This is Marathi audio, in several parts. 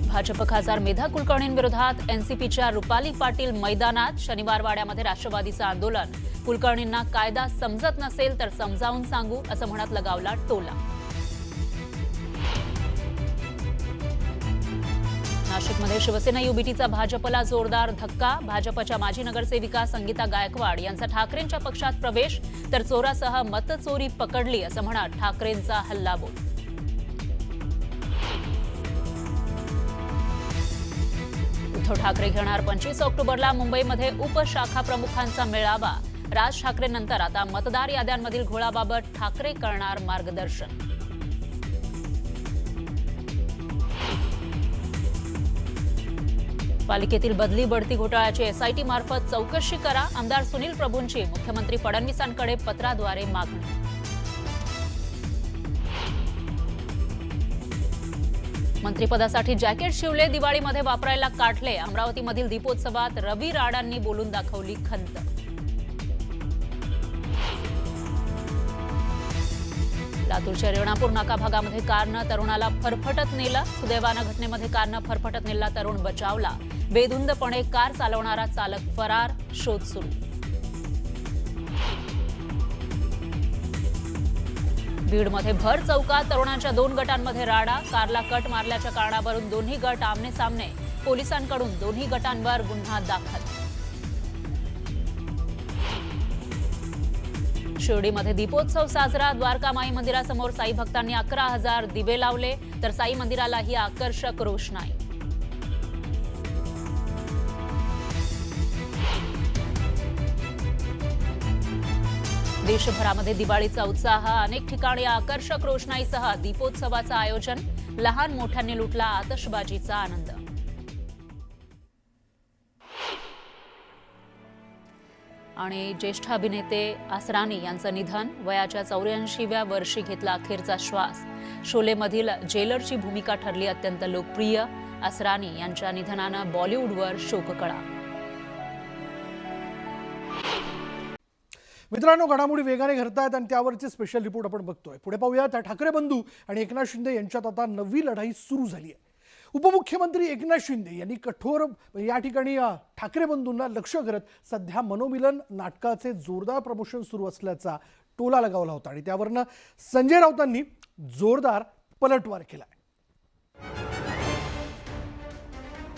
भाजप खासदार मेधा कुलकर्णींविरोधात एनसीपीच्या रुपाली पाटील मैदानात शनिवार वाड्यामध्ये राष्ट्रवादीचं आंदोलन। कुलकर्णींना कायदा समजत नसेल तर समजावून सांगू असं म्हणत लगावला टोला। नाशिकमध्ये शिवसेना युबीटीचा भाजपला जोरदार धक्का। भाजपच्या माजी नगरसेविका संगीता गायकवाड यांचा ठाकरेंच्या पक्षात प्रवेश, तर चोरासह मतचोरी पकडली असं म्हणत ठाकरेंचा हल्लाबोल। उद्धव ठाकरे घेणार 25 ऑक्टोबरला मुंबईमध्ये उपशाखा प्रमुखांचा मेळावा। राज ठाकरेंनंतर आता मतदार याद्यांमधील घोळाबाबत ठाकरे करणार मार्गदर्शन। पालिकेतील बदली बढती घोटाळ्याची एसआयटी मार्फत चौकशी करा। आमदार सुनील प्रभूंची मुख्यमंत्री फडणवीसांकडे पत्राद्वारे मागणी। मंत्रिपदासाठी जॅकेट शिवले, दिवाळीमध्ये वापरायला काढले। अमरावतीमधील दीपोत्सवात रवी राडांनी बोलून दाखवली खंत। लातूरच्या रेणापूर नाका भागामध्ये कारनं तरुणाला फरफटत नेलं। सुदैवानं घटनेमध्ये कारनं फरफटत नेलेला तरुण बचावला। बेधुंदपणे कार चालवणारा चालक फरार, शोध सुरू। बीडमध्ये भर चौकात तरुणांच्या 2 गटांमध्ये राडा। कारला कट मारल्याच्या कारणावरून दोन्ही गट आमने सामने। पोलिसांकडून दोन्ही गटांवर गुन्हा दाखल। शिर्डीमध्ये दीपोत्सव साजरा। द्वारका माई मंदिरासमोर साई भक्तांनी 11,000 दिवे लावले, तर साई मंदिरालाही आकर्षक रोषणाई। देशभरामध्ये दिवाळीचा उत्साह। अनेक ठिकाणी आकर्षक रोषणाईसह दीपोत्सवाचं आयोजन। लहान मोठ्यांनी लुटला आतषबाजीचा आनंद। आणि ज्येष्ठ अभिनेते असरानी यांचं निधन। वयाच्या 84व्या वर्षी घेतला अखेरचा श्वास। शोलेमधील जेलरची भूमिका ठरली अत्यंत लोकप्रिय। असरानी यांच्या निधनानं बॉलिवूडवर शोककळा। मित्रांनो, घडामोडी वेगाने घडतायत आणि त्यावरचे स्पेशल रिपोर्ट आपण बघतोय। पुढे पाहूया, त्या ठाकरे बंधू आणि एकनाथ शिंदे यांच्यात आता नवी लढाई सुरू झाली आहे। उपमुख्यमंत्री एकनाथ शिंदे यांनी कठोर या ठिकाणी ठाकरे बंधूंना लक्ष करत सध्या मनोमिलन नाटकाचे जोरदार प्रमोशन सुरू असल्याचा टोला लगावला होता आणि त्यावरनं संजय राऊतांनी जोरदार पलटवार केलाय।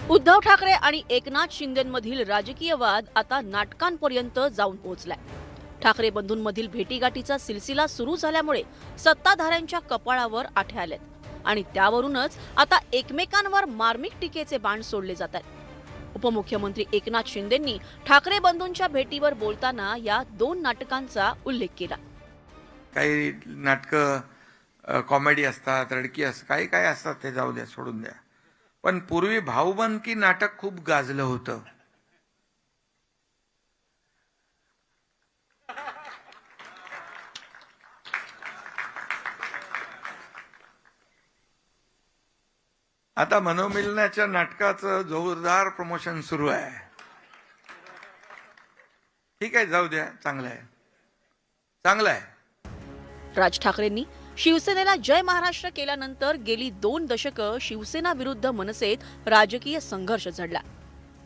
उद्धव ठाकरे आणि एकनाथ शिंदेंमधील राजकीय वाद आता नाटकांपर्यंत जाऊन पोहोचलाय। ठाकरे बंधूंमधील भेटीगाठीचा सिलसिला सुरू झाल्यामुळे सत्ताधाऱ्यांच्या कपाळावर आठे आलेत आणि त्यावरूनच आता एकमेकांवर मार्मिक टीकेचे बाण सोडले जात आहेत। उपमुख्यमंत्री एकनाथ शिंदेंनी ठाकरे बंधूंच्या भेटीवर बोलताना या 2 नाटकांचा उल्लेख केला। काही नाटकं कॉमेडी असतात, रडकी असतात, काही काय असतात, ते जाऊ द्या, सोडून द्या। पण पूर्वी भाऊबंदकी नाटक खूप गाजलं होतं। आता मनोमिलनाच्या नाटकाचं जोरदार प्रमोशन सुरू आहे। ठीक आहे, जाऊ द्या, चांगलं आहे, चांगलं आहे। राज ठाकरेंनी शिवसेनेला जय महाराष्ट्र केल्यानंतर गेली 2 दशकं शिवसेना विरुद्ध मनसेत राजकीय संघर्ष झडला।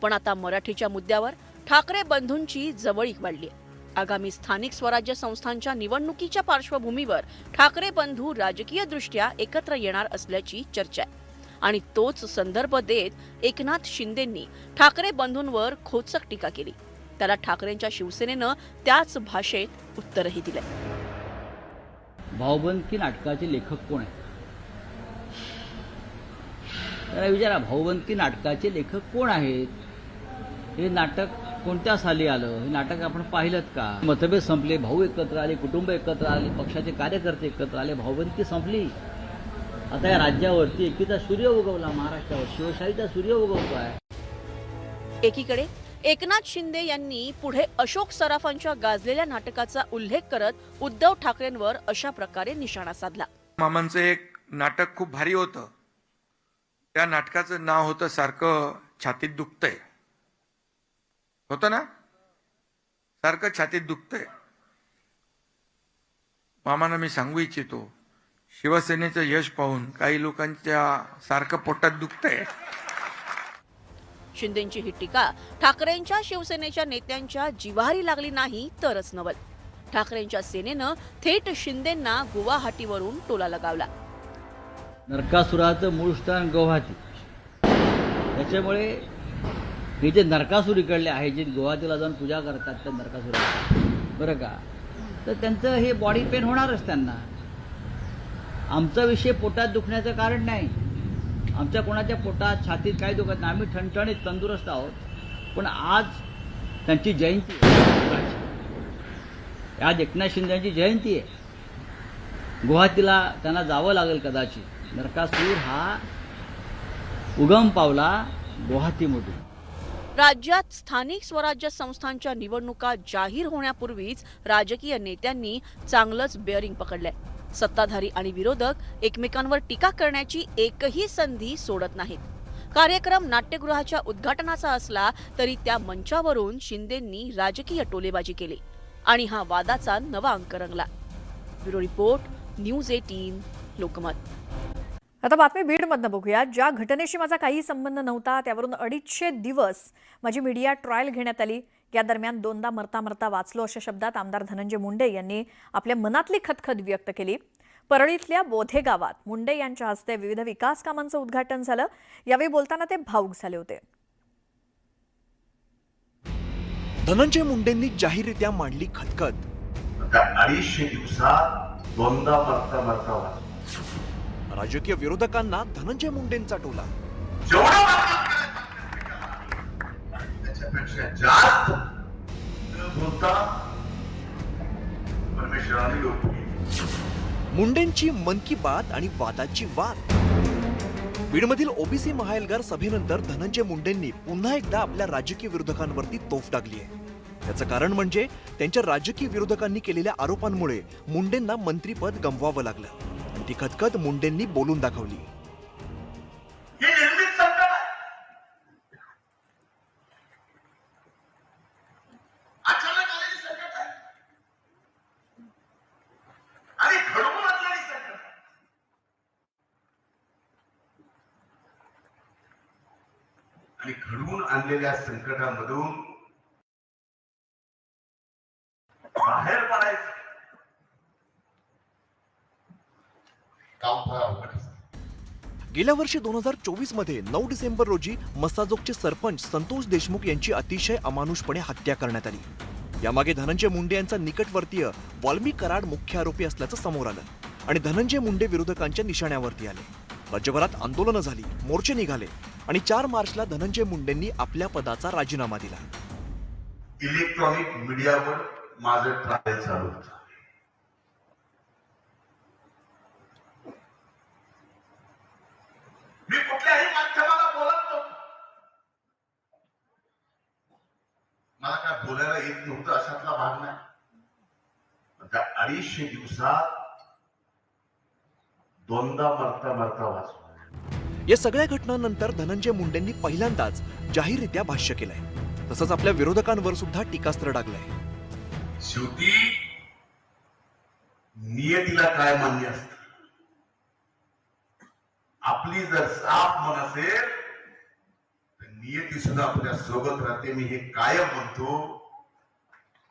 पण आता मराठीच्या मुद्द्यावर ठाकरे बंधूंची जवळीक वाढली। आगामी स्थानिक स्वराज्य संस्थांच्या निवडणुकीच्या पार्श्वभूमीवर ठाकरे बंधू राजकीय दृष्ट्या एकत्र येणार असल्याची चर्चा आहे आणि तोच संदर्भ देत एकनाथ शिंदेंनी ठाकरे बंधूंवर खोचक टीका केली। त्याला ठाकरेंच्या शिवसेनेनं त्याच भाषेत उत्तरही दिले। भाऊबंदकी नाटकाचे लेखक कोण आहेत? त्याला विचारा, भाऊबंदकी नाटकाचे लेखक कोण आहेत? हे नाटक कोणत्या साली आलं? हे नाटक आपण पाहिलं का? मतभेद संपले, भाऊ एकत्र आले, कुटुंब एकत्र आले, पक्षाचे कार्यकर्ते एकत्र आले, भाऊबंदकी संपली। आता या राज्यावरती एकीचा सूर्य उगवला, महाराष्ट्रावर शिवशाहीचा सूर्य उगवतोय। एकीकडे एकनाथ शिंदे यांनी पुढे अशोक सराफांच्या गाजलेल्या नाटकाचा उल्लेख करत उद्धव ठाकरेंवर अशा प्रकारे निशाणा साधला। मामांचं एक नाटक खूप भारी होतं। त्या नाटकाचं नाव होतं सारखं छातीत दुखतंय, होतं ना, सारखं छातीत दुखतंय। मामांना मी सांगू इच्छितो, शिवसेनेचं यश पाहून काही लोकांच्या सारखं पोटात दुखतंय. शिंदेंची ही टीका ठाकरेंच्या शिवसेनेच्या नेत्यांच्या जिव्हारी लागली नाही तरच नवल. ठाकरेंच्या सेनेनं थेट शिंदेंना गुवाहाटीवरून टोला लगावला. नरकासुराचं मूळ स्थान गुवाहाटी. त्याच्यामुळे हे जे नरकासूर इकडले आहे, जे गुवाहाटीला जाऊन पूजा करतात त्या नरकासुराची, बरं का, तर त्यांचं हे बॉडी पेन होणारच त्यांना. आमचा विषय पोटात दुखण्याचं कारण नाही. आमच्या कोणाच्या पोटात छातीत काही दुखत नाही. आम्ही ठणठणीत तंदुरुस्त आहोत. पण आज त्यांची जयंती आहे. आज एकनाथ शिंदेची जयंती आहे. गुवाहाटीला त्यांना जावं लागेल कदाचित. नरकासूर हा उगम पावला गुवाहाटीमधून. राज्यात स्थानिक स्वराज्य संस्थांच्या निवडणुका जाहीर होण्यापूर्वीच राजकीय नेत्यांनी चांगलंच बेअरिंग पकडलंय. सत्ताधारी आणि विरोधक एकमेकांवर टीका करण्याची एकही संधी सोडत नाहीत. कार्यक्रम नाट्यगृहाच्या उद्घाटनाचा असला तरी त्या मंचावरून शिंदेंनी राजकीय टोलेबाजी केली आणि हा वादाचा नवा अंक रंगला. Bureau report, news 18 Lokmat. आता बातमी बीडमधनं बघूया. ज्या घटनेशी माझा काही संबंध नव्हता त्यावरून 250 दिवस माझी मीडिया ट्रायल घेण्यात आली. या दरम्यान दोनदा मरता मरता वाचलो अशा शब्दात आमदार धनंजय मुंडे यांनी आपल्या मनातली खदखद व्यक्त केली. परळीतल्या बोधे गावात मुंडे यांच्या हस्ते विविध विकास कामांचं उद्घाटन झालं. यावेळी बोलताना ते भावुक झाले होते. धनंजय मुंडेंनी जाहीररित्या मांडली खदखद. 250 दिवसात दोनदा मरता मरता वाचलो. राजकीय विरोधकांना धनंजय मुंडेंचा टोला. त्याच्यापेक्षा जास्त न बोलता परमेश्वराने लोक मुंडेंची मन की बात आणि वादाची वाद. बीडमधील ओबीसी महाएल्गार सभेनंतर धनंजय मुंडेंनी पुन्हा एकदा आपल्या राजकीय विरोधकांवरती तोफ टाकली आहे. याचं कारण म्हणजे त्यांच्या राजकीय विरोधकांनी केलेल्या आरोपांमुळे मुंडेंना मंत्रीपद गमवावं लागलं. ती खदखद मुंडेंनी बोलून दाखवली. हे निर्मित संकट आहे. अचानक आलेली संकट आहे आणि घडवून आणलेली संकट आहे. आणि घडवून आणलेल्या संकटामधून बाहेर पडायचं काम फार अवघड असतं. गेल्या वर्षी 2024 मध्ये 9 डिसेंबर रोजी मस्साजोगचे सरपंच संतोष देशमुख यांची अतिशय अमानुषपणे हत्या करण्यात आली. यामागे धनंजय मुंडे यांचा निकटवर्तीय वाल्मिक कराड मुख्य आरोपी असल्याचं समोर आलं आणि धनंजय मुंडे विरोधकांच्या निशाण्यावरती आले. राज्यभरात आंदोलनं झाली, मोर्चे निघाले आणि 4 मार्चला धनंजय मुंडेंनी आपल्या पदाचा राजीनामा दिला. इलेक्ट्रॉनिक मीडियावर माझं ट्रायल चालू होतं. मी कुठल्याही माध्यमाला बोलत नव्हतो. मला काय बोलायला येत नव्हतं अशातला भाग नाही. त्या 250 दिवसात दोनदा मरता मरता वाचलो. या सगळ्या घटनांनंतर धनंजय मुंडेंनी पहिल्यांदाच जाहीररित्या भाष्य केलंय. तसंच आपल्या विरोधकांवर सुद्धा टीकास्त्र डागलंय. शेवटी नियतीला काय मान्य असतं. आपली जर साफ मन असेल तर नियती सुद्धा आपल्या सोबत राहते. मी हे कायम म्हणतो.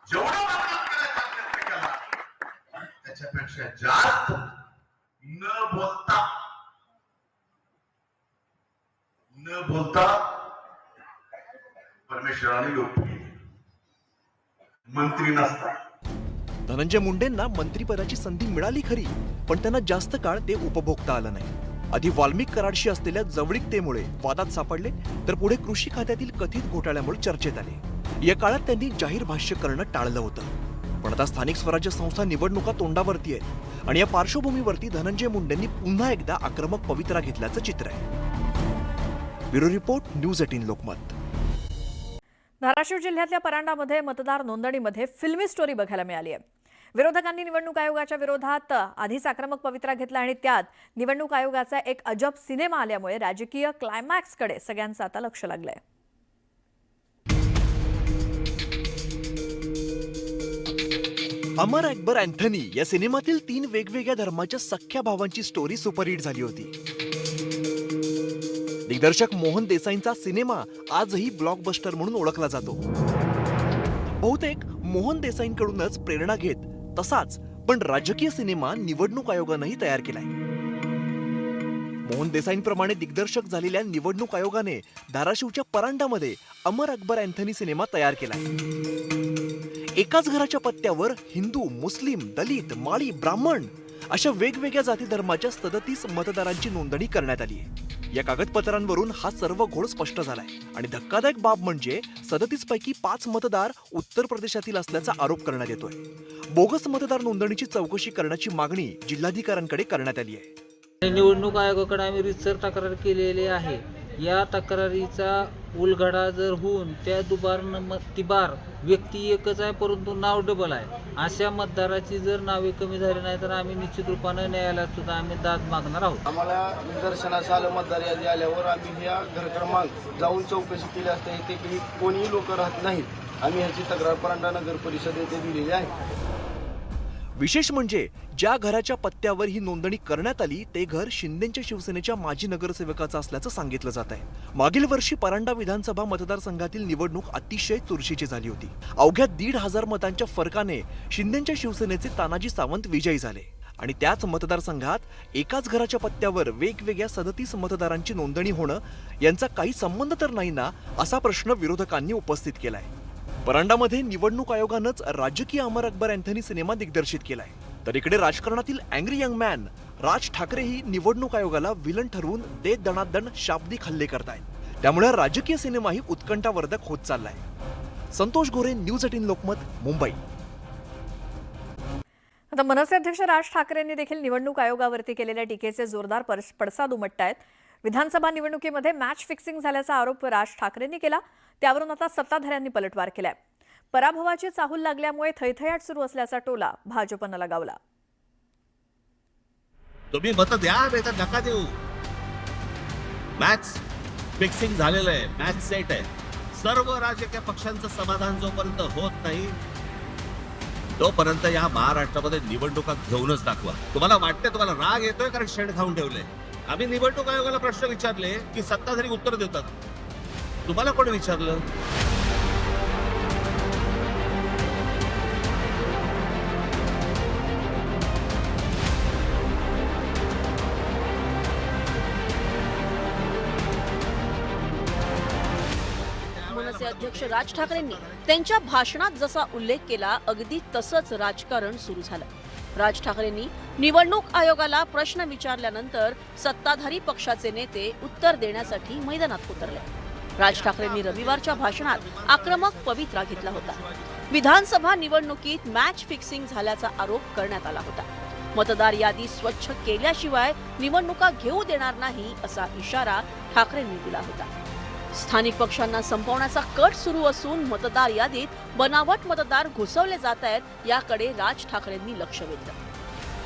जेवढं वाटलं करायचं आपल्या प्रत्येकाला त्याच्यापेक्षा जास्त न बोलता परमेश्वराने लोक मंत्री नसतात. धनंजय मुंडेंना मंत्रिपदाची संधी मिळाली खरी, पण त्यांना जास्त काळ ते उपभोगता आलं नाही. आधी वाल्मिक कराडशी असलेल्या जवळीकतेमुळे वादात सापडले, तर पुढे कृषी खात्यातील कथित घोटाळ्यामुळे चर्चेत आले. या काळात त्यांनी जाहीर भाष्य करणं टाळलं होतं. पण आता स्थानिक स्वराज्य संस्था निवडणुका तोंडावरती आहेत आणि या पार्श्वभूमीवरती धनंजय मुंडेंनी पुन्हा एकदा आक्रमक पवित्रा घेतल्याचं चित्र आहे. Bureau report, news 18 Lokmat. Dharashiv जिल्ह्यातल्या परांडामध्ये मतदार नोंदणीमध्ये फिल्मी स्टोरी बघायला मिळाली आहे. विरोधकांनी निवडणूक आयोगाच्या विरोधात आधीच आक्रमक पवित्रा घेतला आणि त्यात निवडणूक आयोगाचा एक अजब सिनेमा आल्यामुळे राजकीय क्लायमॅक्सकडे सगळ्यांचं आता लक्ष लागलंय. अमर अकबर अँथनी या सिनेमातील 3 वेगवेगळ्या धर्माच्या सख्ख्या भावांची स्टोरी सुपरहिट झाली होती. दिग्दर्शक मोहन देसाईंचा सिनेमा आजही ब्लॉकबस्टर म्हणून ओळखला जातो. बहुतेक मोहन देसाईंकडूनच प्रेरणा घेत तसाच पण राजकीय सिनेमा निवडणूक आयोगानंही तयार केलाय. मोहन देसाईंप्रमाणे दिग्दर्शक झालेल्या निवडणूक आयोगाने धाराशिवच्या परांडामध्ये अमर अकबर अँथनी सिनेमा तयार केलाय. एकाच घराच्या पत्त्यावर हिंदू, मुस्लिम, दलित, माळी, ब्राह्मण अशा वेगवेगळ्या जाती धर्माच्या 37 मतदारांची नोंदणी करण्यात आली आहे. या कागदपत्रांवरून हा सर्व घोळ स्पष्ट झालाय आणि धक्कादायक बाब म्हणजे 37 पैकी 5 मतदार उत्तर प्रदेशातील असल्याचा आरोप करण्यात येतोय. बोगस मतदार नोंदणीची चौकशी करण्याची मागणी जिल्हाधिकाऱ्यांकडे करण्यात आली आहे. निवडणूक आयोगाकडे आम्ही रितसर तक्रार केलेली आहे. या तक्रारीचा उलगडा जर होऊन त्या तिबार व्यक्ती एकच आहे परंतु नाव डबल आहे अशा मतदाराची जर नावे कमी झाली नाही तर आम्ही निश्चित रूपाने न्यायालयात सुद्धा आम्ही दाद मागणार आहोत. आम्हाला निदर्शनास आलं मतदार यादी आल्यावर आम्ही ह्या घर क्रमांक जाऊन चौकशी केली असते इथे की कोणीही लोक राहत नाहीत. आम्ही ह्याची तक्रार परांडा नगर परिषद येथे दिलेली आहे. विशेष म्हणजे ज्या घराच्या पत्त्यावर ही नोंदणी करण्यात आली ते घर शिंदेच्या शिवसेनेच्या माजी नगरसेवकाचं असल्याचं सांगितलं जात आहे. मागील वर्षी परांडा विधानसभा मतदारसंघातील निवडणूक अतिशय चुरशीची झाली होती. अवघ्या 1,500 मतांच्या फरकाने शिंदेच्या शिवसेनेचे तानाजी सावंत विजयी झाले आणि त्याच मतदारसंघात एकाच घराच्या पत्त्यावर वेगवेगळ्या 37 मतदारांची नोंदणी होणं यांचा काही संबंध तर नाही ना असा प्रश्न विरोधकांनी उपस्थित केलाय. परांडामध्ये निवडणूक आयोगानंच राजकीय अमर अकबर अँथनी सिनेमा दिग्दर्शित केलाय. तर इकडे राजकारणातील अँग्री यंग मॅन राज ठाकरेही निवडणूक आयोगाला विलन ठरवून दे दणादण शाब्दिक हल्ले करतायत. त्यामुळे राजकीय सिनेमाही उत्कंठावर्धक होत चाललाय. संतोष गोरे, न्यूज 18 लोकमत, मुंबई. आता मनसे अध्यक्ष राज ठाकरेंनी देखील निवडणूक आयोगावरती केलेल्या टीकेचे जोरदार पडसाद उमटतायत. विधानसभा निवडणुकीमध्ये मॅच फिक्सिंग झाल्याचा आरोप राज ठाकरेंनी केला. त्यावरून आता सत्ताधाऱ्यांनी पलटवार केलाय. पराभवाची चाहूल लागल्यामुळे थैथयाट सुरू असल्याचा टोला भाजपनं लगावला. तुम्ही मत द्या नाही तर नका देऊ. मॅच फिक्सिंग झालेलं आहे, मॅच सेट आहे. सर्व राजकीय पक्षांचं समाधान जोपर्यंत होत नाही तोपर्यंत या महाराष्ट्रामध्ये निवडणुका घेऊनच दाखवा. तुम्हाला वाटते तुम्हाला राग येतोय कारण शेण खाऊन ठेवले. आम्ही निवडणूक आयोगाला प्रश्न विचारले की सत्ताधारी उत्तर देतात. तुम्हाला कोण विचारलं? मनसे अध्यक्ष राज ठाकरेंनी त्यांच्या भाषणात जसा उल्लेख केला अगदी तसंच राजकारण सुरू झालं. राज ठाकरेंनी निवडणूक आयोगाला प्रश्न विचारल्यानंतर सत्ताधारी पक्षाचे नेते उत्तर देण्यासाठी मैदानात उतरले. राज ठाकरेंनी रविवारच्या भाषणात आक्रमक पवित्रा घेतला होता. विधानसभा निवडणुकीत मॅच फिक्सिंग झाल्याचा आरोप करण्यात आला होता. मतदार यादी स्वच्छ केल्याशिवाय निवडणुका घेऊ देणार नाही असा इशारा ठाकरेंनी दिला होता. स्थानिक पक्षांना संपवण्याचा कट सुरू असून मतदार यादीत बनावट मतदार घुसवले जात आहेत याकडे राज ठाकरेंनी लक्ष वेधलं.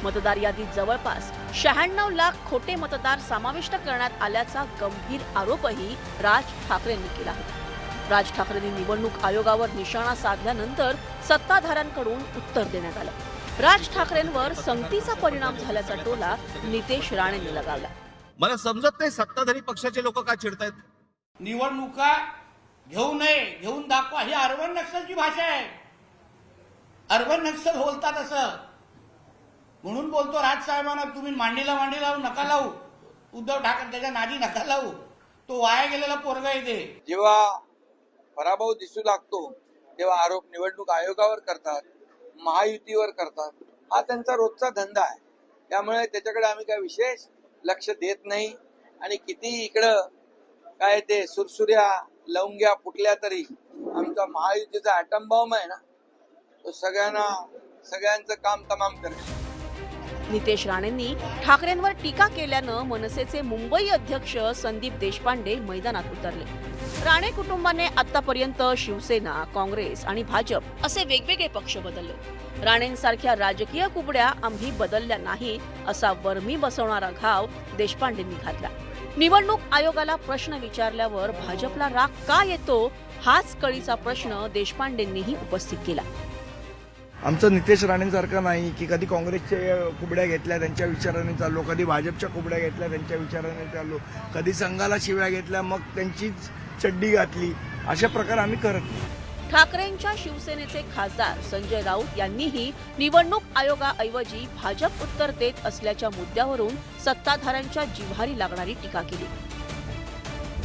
मतदार यादीत जवळपास 96 लाख खोटे मतदार समाविष्ट करण्यात आल्याचा गंभीर आरोपही राज ठाकरेंनी केला होता. राज ठाकरेंनी निवडणूक आयोगावर निशाणा साधल्यानंतर सत्ताधाऱ्यांकडून उत्तर देण्यात आलं. राज ठाकरेंवर संगतीचा परिणाम झाल्याचा टोला नितेश राणेंनी लगावला. मला समजत नाही सत्ताधारी पक्षाचे लोक का चिडतायत. निवडणुका घेऊ नये, घेऊन दाखवा ही अर्बन नक्षलची भाषा आहे. अर्बन नक्षल बोलतात असं म्हणून बोलतो राजसाहेबांना तुम्ही मांडीला लावू नका लावू. उद्धव ठाकरे त्याच्या नादी नका लावू. तो वाया गेलेला पोरगा येते. जेव्हा पराभव दिसू लागतो तेव्हा आरोप निवडणूक आयोगावर करतात, महायुतीवर करतात. हा त्यांचा रोजचा धंदा आहे. त्यामुळे त्याच्याकडे आम्ही काय विशेष लक्ष देत नाही. आणि किती इकडं काय ते सुरसुऱ्या लवंग्या फुटल्या तरी आमचा महायुतीचा ॲटम बॉम्ब आहे ना तो सगळ्यांचं काम तमाम करेल. नितेश राणेंनी ठाकरेंवर टीका केल्यानं मनसेचे मुंबई अध्यक्ष संदीप देशपांडे मैदानात उतरले. राणे कुटुंबाने आतापर्यंत शिवसेना, काँग्रेस आणि भाजप असे वेगवेगळे पक्ष बदलले. राणेंसारख्या राजकीय कुबड्या आम्ही बदलल्या नाही असा वर्मी बसवणारा घाव देशपांडेंनी घातला. निवडणूक आयोगाला प्रश्न विचारल्यावर भाजपला राग का येतो हाच कळीचा प्रश्न देशपांडेंनीही उपस्थित केला. आमचं नितेश राणेंसारखं नाही की कधी काँग्रेसच्या कुबड्या घेतल्या त्यांच्या विचाराने चाललो, कधी भाजपच्या कुबड्या घेतल्या त्यांच्या विचाराने चाललो, कधी संघाला शिव्या घेतल्या मग त्यांचीच चड्डी घातली. अशा प्रकार आम्ही करत नाही. ठाकरेंच्या शिवसेनेचे खासदार संजय राऊत यांनीही निवडणूक आयोगाऐवजी भाजप उत्तर देत असल्याच्या मुद्द्यावरून सत्ताधाऱ्यांच्या जिव्हारी लागणारी टीका केली.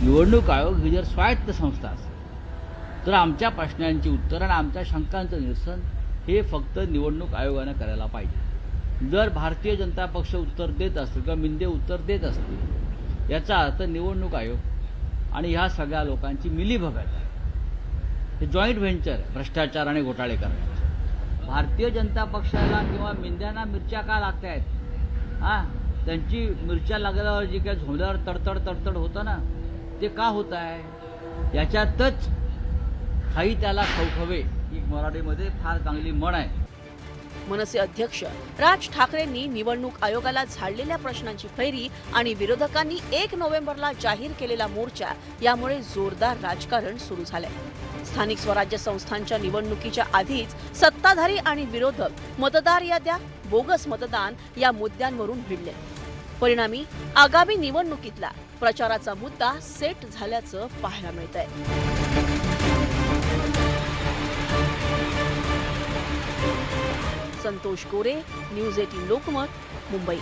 निवडणूक आयोग ही जर स्वायत्त संस्था असेल तर आमच्या प्रश्नांची उत्तर आणि आमच्या शंकांचं निरसन हे फक्त निवडणूक आयोगानं करायला पाहिजे. जर भारतीय जनता पक्ष उत्तर देत असतील किंवा मिंदे उत्तर देत असतील याचा अर्थ निवडणूक आयोग आणि ह्या सगळ्या लोकांची मिलीभगत आहे. हे जॉईंट व्हेंचर आहे भ्रष्टाचार आणि घोटाळे करण्याचं. भारतीय जनता पक्षाला किंवा मिंद्यांना मिरच्या का लागत आहेत? त्यांची मिरच्या लागल्यावर जी काय झोंबल्यावर तडतड होतं ना ते का होत आहे? याच्यातच खाई त्याला खवखवे ही मराठीमध्ये फार चांगली म्हण आहे. मनसे अध्यक्ष राज ठाकरेंनी निवडणूक आयोगाला झाडलेल्या प्रश्नांची फैरी आणि विरोधकांनी 1 नोव्हेंबरला जाहीर केलेला मोर्चा यामुळे जोरदार राजकारण सुरू झालंय. स्थानिक स्वराज्य संस्थांच्या निवडणुकीच्या आधीच सत्ताधारी आणि विरोधक मतदार याद्या, बोगस मतदान या मुद्द्यांवरून भिडले. परिणामी आगामी निवडणुकीतला प्रचाराचा मुद्दा सेट झाल्याचं पाहायला मिळतंय. संतोष गोरे, न्यूज 18 लोकमत, मुंबई.